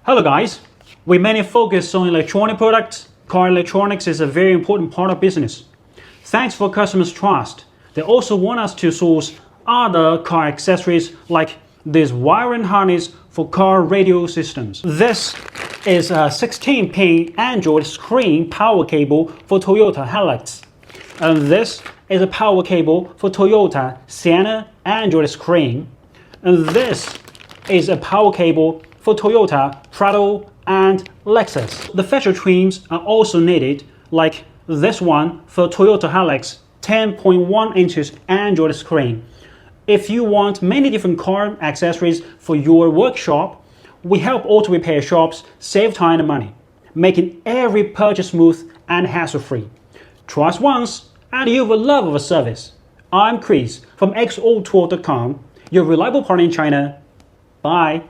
Hello guys, we mainly focus on electronic products. Car electronics is a very important part of business. Thanks for customers' trust. They also want us to source other car accessories like this wiring harness for car radio systems. This is a 16-pin Android screen power cable for Toyota Hilux. And this is a power cable for Toyota Sienna Android screen. And this is a power cable for Toyota Prado and Lexus. The factory trims are also needed, like this one for Toyota Hilux 10.1 inches Android screen. If you want many different car accessories for your workshop, we help auto repair shops save time and money, making every purchase smooth and hassle-free. Trust once, and you will love our service. I'm Chris from xautour.com, your reliable partner in China. Bye.